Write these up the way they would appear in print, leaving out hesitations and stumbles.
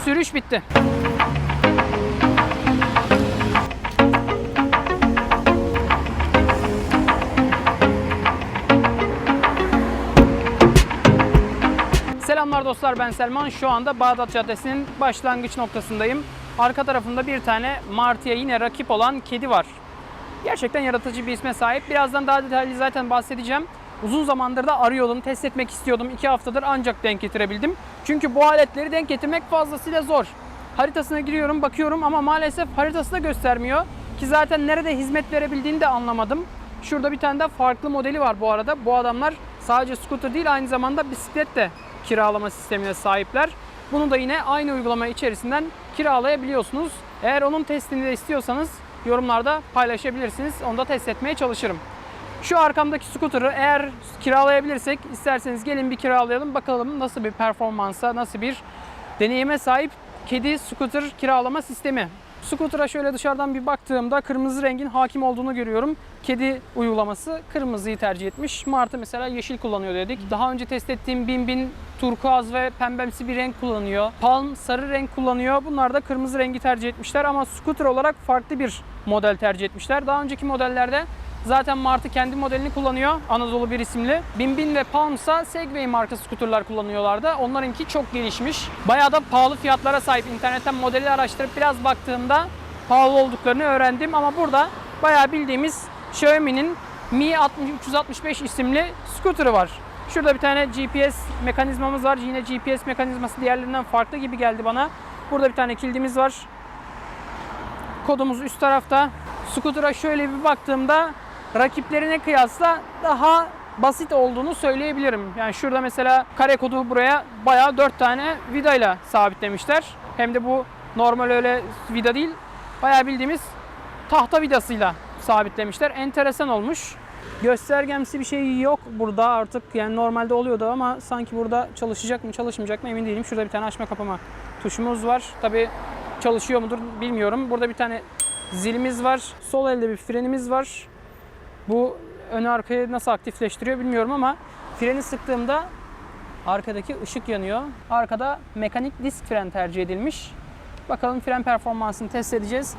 Sürüş bitti. Selamlar dostlar, ben Selman. Şu anda Bağdat Caddesi'nin başlangıç noktasındayım. Arka tarafında bir tane Martı'ya yine rakip olan kedi var. Gerçekten yaratıcı bir isme sahip. Birazdan daha detaylı zaten bahsedeceğim. Uzun zamandır da arıyordum, test etmek istiyordum. 2 haftadır ancak denk getirebildim. Çünkü bu aletleri denk getirmek fazlasıyla zor. Haritasına giriyorum, bakıyorum ama maalesef haritası da göstermiyor. Ki zaten nerede hizmet verebildiğini de anlamadım. Şurada bir tane de farklı modeli var bu arada. Bu adamlar sadece scooter değil, aynı zamanda bisiklet de kiralama sistemine sahipler. Bunu da yine aynı uygulama içerisinden kiralayabiliyorsunuz. Eğer onun testini de istiyorsanız yorumlarda paylaşabilirsiniz. Onu da test etmeye çalışırım. Şu arkamdaki scooter'ı eğer kiralayabilirsek, isterseniz gelin bir kiralayalım. Bakalım nasıl bir performansa, nasıl bir deneyime sahip kedi scooter kiralama sistemi. Scooter'a şöyle dışarıdan bir baktığımda kırmızı rengin hakim olduğunu görüyorum. Kedi uygulaması kırmızıyı tercih etmiş. Martı mesela yeşil kullanıyor dedik. Daha önce test ettiğim Bin turkuaz ve pembemsi bir renk kullanıyor. Palm sarı renk kullanıyor. Bunlar da kırmızı rengi tercih etmişler ama scooter olarak farklı bir model tercih etmişler. Daha önceki modellerde zaten Martı kendi modelini kullanıyor. Anadolu bir isimli. Bin ve Palm ise Segway marka scooterlar kullanıyorlardı. Onlarınki çok gelişmiş. Bayağı da pahalı fiyatlara sahip. İnternetten modeli araştırıp biraz baktığımda pahalı olduklarını öğrendim. Ama burada bayağı bildiğimiz Xiaomi'nin Mi 365 isimli scooter'ı var. Şurada bir tane GPS mekanizmamız var. Yine GPS mekanizması diğerlerinden farklı gibi geldi bana. Burada bir tane kilidimiz var. Kodumuz üst tarafta. Scooter'a şöyle bir baktığımda rakiplerine kıyasla daha basit olduğunu söyleyebilirim. Yani şurada mesela kare kodu buraya bayağı 4 tane vidayla sabitlemişler. Hem de bu normal öyle vida değil. Bayağı bildiğimiz tahta vidasıyla sabitlemişler. Enteresan olmuş. Göstergemsi bir şey yok burada artık. Yani normalde oluyordu ama sanki burada çalışacak mı çalışmayacak mı emin değilim. Şurada bir tane açma kapama tuşumuz var. Tabii çalışıyor mudur bilmiyorum. Burada bir tane zilimiz var. Sol elde bir frenimiz var. Bu önü arkayı nasıl aktifleştiriyor bilmiyorum ama freni sıktığımda arkadaki ışık yanıyor. Arkada mekanik disk fren tercih edilmiş. Bakalım fren performansını test edeceğiz.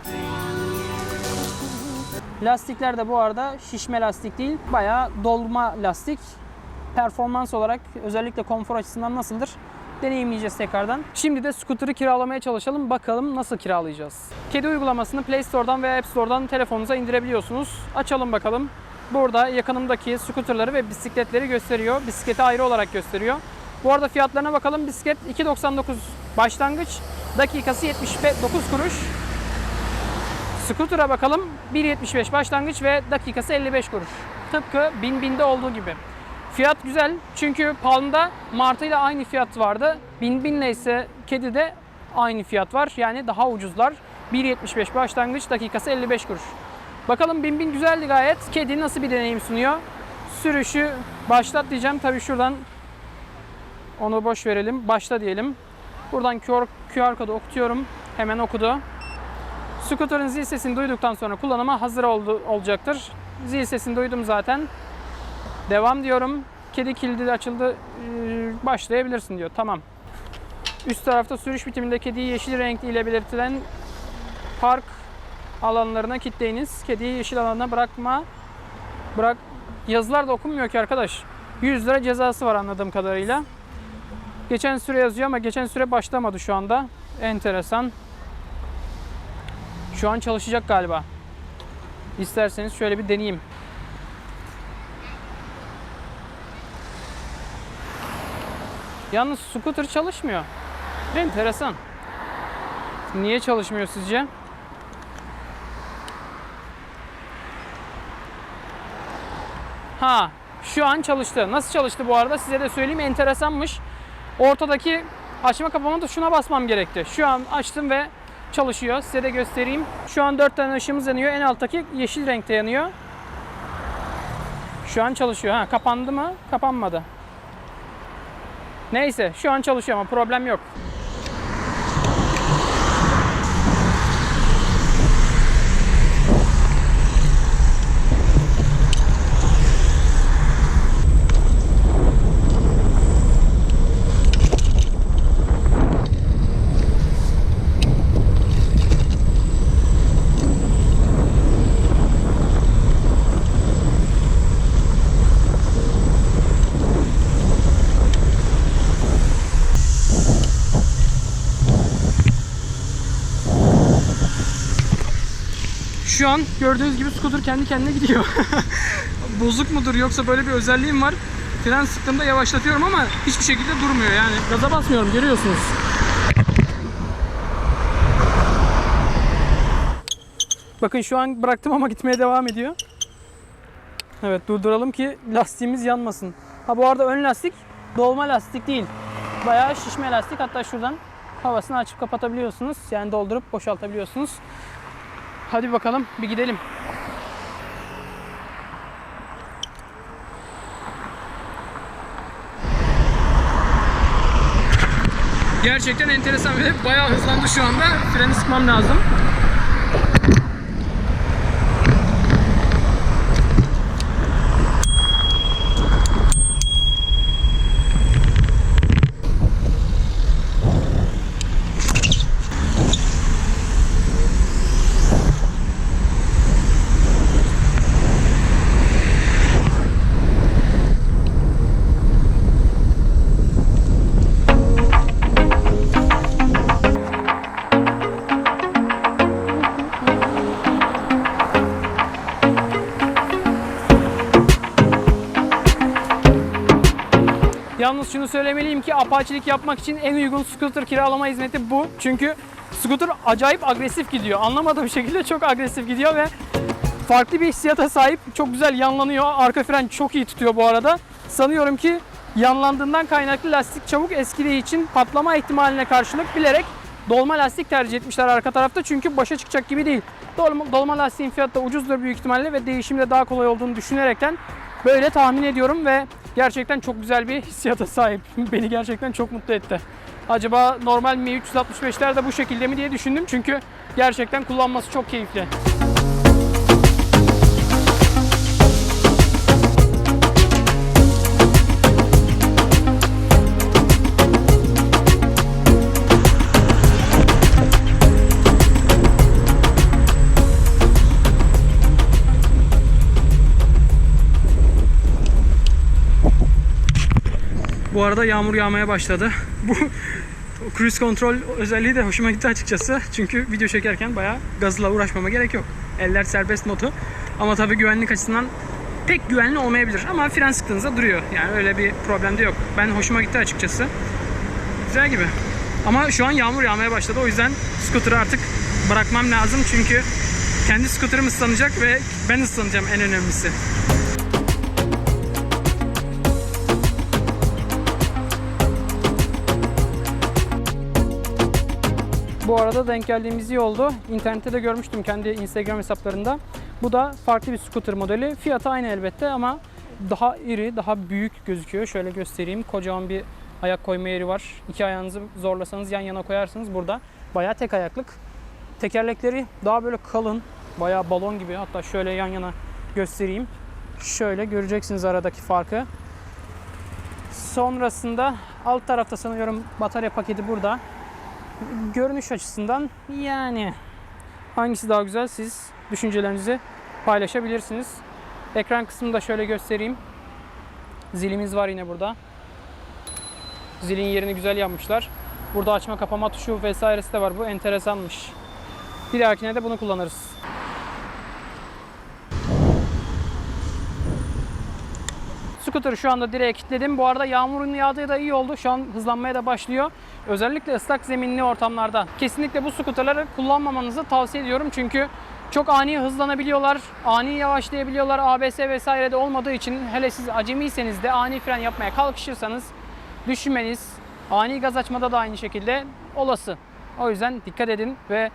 Lastikler de bu arada şişme lastik değil, bayağı dolma lastik. Performans olarak özellikle konfor açısından nasıldır? Deneyimleyeceğiz tekrardan. Şimdi de scooter'ı kiralamaya çalışalım. Bakalım nasıl kiralayacağız. Kedi uygulamasını Play Store'dan veya App Store'dan telefonunuza indirebiliyorsunuz. Açalım bakalım. Burada yakınımdaki scooter'ları ve bisikletleri gösteriyor. Bisikleti ayrı olarak gösteriyor. Bu arada fiyatlarına bakalım. Bisiklet 2.99 başlangıç. Dakikası 79 kuruş. Scooter'a bakalım. 1.75 başlangıç ve dakikası 55 kuruş. Tıpkı Bin'de olduğu gibi. Fiyat güzel çünkü Palm'da Martı ile aynı fiyat vardı. Bin'le ise Kedi'de aynı fiyat var. Yani daha ucuzlar. 1.75 başlangıç, dakikası 55 kuruş. Bakalım Bin güzeldi gayet. Kedi nasıl bir deneyim sunuyor? Sürüşü başlat diyeceğim. Tabii şuradan onu boş verelim. Başla diyelim. Buradan QR kodu okutuyorum. Hemen okudu. Scooter'ın zil sesini duyduktan sonra kullanıma hazır olacaktır. Zil sesini duydum zaten. Devam diyorum. Kedi kilidi de açıldı. Başlayabilirsin diyor. Tamam. Üst tarafta sürüş bitiminde kediyi yeşil renkli ile belirtilen park alanlarına kilitleyiniz. Kediyi yeşil alana bırak. Yazılar da okunmuyor ki arkadaş. 100 lira cezası var anladığım kadarıyla. Geçen süre yazıyor ama geçen süre başlamadı şu anda. Enteresan. Şu an çalışacak galiba. İsterseniz şöyle bir deneyeyim. Yalnız scooter çalışmıyor. Enteresan. Niye çalışmıyor sizce? Ha, şu an çalıştı. Nasıl çalıştı bu arada? Size de söyleyeyim. Enteresanmış. Ortadaki açma kapama tuşuna basmam gerekti. Şu an açtım ve çalışıyor. Size de göstereyim. Şu an 4 tane ışığımız yanıyor. En alttaki yeşil renkte yanıyor. Şu an çalışıyor. Ha, kapandı mı? Kapanmadı. Neyse, şu an çalışıyor ama problem yok. Şu an gördüğünüz gibi scooter kendi kendine gidiyor. Bozuk mudur yoksa böyle bir özelliğim var. Fren sıktığımda yavaşlatıyorum ama hiçbir şekilde durmuyor yani. Gaza basmıyorum, görüyorsunuz. Bakın şu an bıraktım ama gitmeye devam ediyor. Evet, durduralım ki lastiğimiz yanmasın. Ha, bu arada ön lastik dolma lastik değil. Bayağı şişme lastik. Hatta şuradan havasını açıp kapatabiliyorsunuz. Yani doldurup boşaltabiliyorsunuz. Hadi bakalım bir gidelim. Gerçekten enteresan ve bayağı hızlandı şu anda. Freni sıkmam lazım. Yalnız şunu söylemeliyim ki apaçilik yapmak için en uygun scooter kiralama hizmeti bu. Çünkü scooter acayip agresif gidiyor. Anlamadığım şekilde çok agresif gidiyor ve farklı bir hissiyata sahip. Çok güzel yanlanıyor. Arka fren çok iyi tutuyor bu arada. Sanıyorum ki yanlandığından kaynaklı lastik çabuk eskidiği için patlama ihtimaline karşılık bilerek dolma lastik tercih etmişler arka tarafta. Çünkü başa çıkacak gibi değil. Dolma lastiğin fiyatı da ucuzdur büyük ihtimalle ve değişimi de daha kolay olduğunu düşünerekten böyle tahmin ediyorum ve gerçekten çok güzel bir hissiyata sahip. Beni gerçekten çok mutlu etti. Acaba normal Mi 365'ler de bu şekilde mi diye düşündüm. Çünkü gerçekten kullanması çok keyifli. Bu arada yağmur yağmaya başladı. Bu cruise kontrol özelliği de hoşuma gitti açıkçası. Çünkü video çekerken bayağı gazla uğraşmama gerek yok. Eller serbest modu. Ama tabii güvenlik açısından pek güvenli olmayabilir. Ama fren sıktığınızda duruyor. Yani öyle bir problem de yok. Ben hoşuma gitti açıkçası. Güzel gibi. Ama şu an yağmur yağmaya başladı. O yüzden scooter'ı artık bırakmam lazım. Çünkü kendi scooter'ım ıslanacak ve ben ıslanacağım en önemlisi. Bu arada denk geldiğimiz iyi oldu. İnternette de görmüştüm kendi Instagram hesaplarında. Bu da farklı bir scooter modeli. Fiyatı aynı elbette ama daha iri, daha büyük gözüküyor. Şöyle göstereyim. Kocaman bir ayak koyma yeri var. İki ayağınızı zorlasanız yan yana koyarsınız. Burada bayağı tek ayaklık. Tekerlekleri daha böyle kalın. Bayağı balon gibi. Hatta şöyle yan yana göstereyim. Şöyle göreceksiniz aradaki farkı. Sonrasında alt tarafta sanıyorum batarya paketi burada. Görünüş açısından yani hangisi daha güzel, siz düşüncelerinizi paylaşabilirsiniz. Ekran kısmını da şöyle göstereyim. Zilimiz var yine burada. Zilin yerini güzel yapmışlar. Burada açma kapama tuşu vesairesi de var. Bu enteresanmış. Bir dahakine de bunu kullanırız. Scooter'ı şu anda direğe kilitledim. Bu arada yağmurun yağdığı da iyi oldu. Şu an hızlanmaya da başlıyor. Özellikle ıslak zeminli ortamlarda kesinlikle bu scooter'ları kullanmamanızı tavsiye ediyorum. Çünkü çok ani hızlanabiliyorlar, ani yavaşlayabiliyorlar. ABS vesaire de olmadığı için hele siz acemiyseniz de ani fren yapmaya kalkışırsanız düşmeniz, ani gaz açmada da aynı şekilde olası. O yüzden dikkat edin ve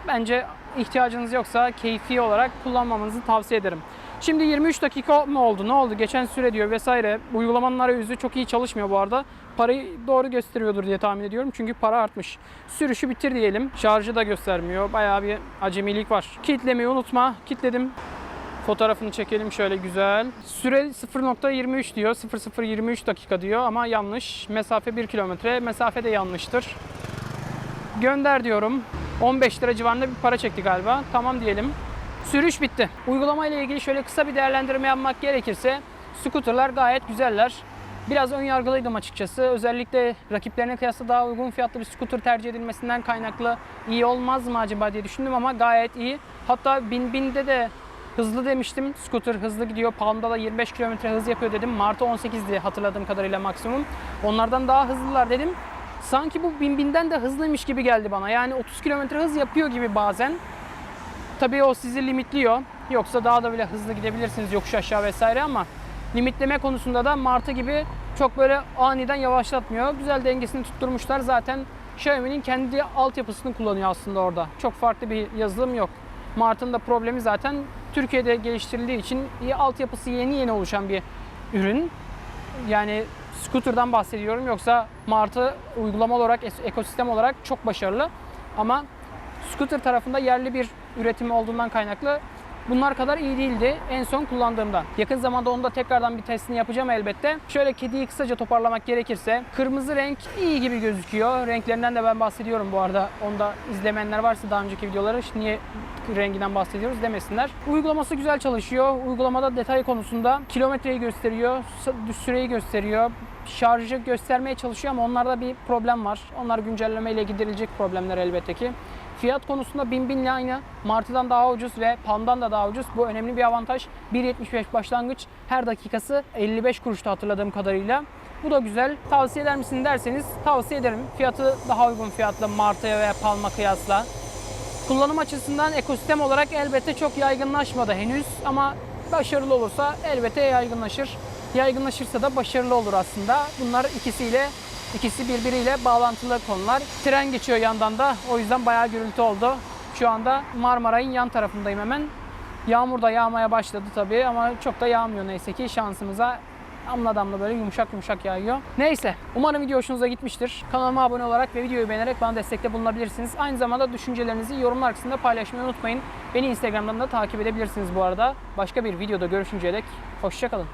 bence ihtiyacınız yoksa keyfi olarak kullanmamanızı tavsiye ederim. Şimdi 23 dakika mı oldu? Ne oldu? Geçen süre diyor vesaire. Uygulamanın arayüzü çok iyi çalışmıyor bu arada. Parayı doğru gösteriyordur diye tahmin ediyorum. Çünkü para artmış. Sürüşü bitir diyelim. Şarjı da göstermiyor. Bayağı bir acemilik var. Kilitlemeyi unutma. Kilitledim. Fotoğrafını çekelim şöyle güzel. Süre 0.23 diyor. 00:23 dakika diyor ama yanlış. Mesafe 1 kilometre. Mesafe de yanlıştır. Gönder diyorum. 15 lira civarında bir para çekti galiba. Tamam diyelim. Sürüş bitti. Uygulama ile ilgili şöyle kısa bir değerlendirme yapmak gerekirse scooterlar gayet güzeller. Biraz ön yargılıydım açıkçası. Özellikle rakiplerine kıyasla daha uygun fiyatlı bir scooter tercih edilmesinden kaynaklı iyi olmaz mı acaba diye düşündüm ama gayet iyi. Hatta 1000'de de hızlı demiştim. Scooter hızlı gidiyor. Palm'da da 25 km hız yapıyor dedim. Martı 18'di hatırladığım kadarıyla maksimum. Onlardan daha hızlılar dedim. Sanki bu 1000'den de hızlıymış gibi geldi bana. Yani 30 km hız yapıyor gibi bazen. Tabii o sizi limitliyor. Yoksa daha da bile hızlı gidebilirsiniz yokuş aşağı vesaire ama limitleme konusunda da Martı gibi çok böyle aniden yavaşlatmıyor. Güzel dengesini tutturmuşlar. Zaten Xiaomi'nin kendi altyapısını kullanıyor aslında orada. Çok farklı bir yazılım yok. Martı'nın da problemi zaten Türkiye'de geliştirildiği için altyapısı yeni oluşan bir ürün. Yani scooter'dan bahsediyorum. Yoksa Martı uygulama olarak, ekosistem olarak çok başarılı. Ama scooter tarafında yerli bir üretimi olduğundan kaynaklı bunlar kadar iyi değildi en son kullandığımda. Yakın zamanda onu da tekrardan bir testini yapacağım elbette. Şöyle kediyi kısaca toparlamak gerekirse kırmızı renk iyi gibi gözüküyor. Renklerinden de ben bahsediyorum bu arada. Onu da izlemeyenler varsa daha önceki videoları niye renginden bahsediyoruz demesinler. Uygulaması güzel çalışıyor. Uygulamada detay konusunda kilometreyi gösteriyor, süreyi gösteriyor. Şarjı göstermeye çalışıyor ama onlarda bir problem var. Onlar güncellemeyle giderilecek problemler elbette ki. Fiyat konusunda 1000 ile aynı. Martı'dan daha ucuz ve Palm'dan da daha ucuz. Bu önemli bir avantaj. 1.75 başlangıç. Her dakikası 55 kuruştu hatırladığım kadarıyla. Bu da güzel. Tavsiye eder misin derseniz tavsiye ederim. Fiyatı daha uygun fiyatlı Martı'ya veya Palm'a kıyasla. Kullanım açısından ekosistem olarak elbette çok yaygınlaşmadı henüz ama başarılı olursa elbette yaygınlaşır. Yaygınlaşırsa da başarılı olur aslında. Bunlar ikisi birbiriyle bağlantılı konular. Tren geçiyor yandan da. O yüzden bayağı gürültü oldu. Şu anda Marmaray'ın yan tarafındayım hemen. Yağmur da yağmaya başladı tabii ama çok da yağmıyor neyse ki şansımıza. Damla damla böyle yumuşak yumuşak yağıyor. Neyse, umarım video hoşunuza gitmiştir. Kanalıma abone olarak ve videoyu beğenerek bana destekte bulunabilirsiniz. Aynı zamanda düşüncelerinizi yorumlar kısmında paylaşmayı unutmayın. Beni Instagram'dan da takip edebilirsiniz bu arada. Başka bir videoda görüşünceye dek hoşça kalın.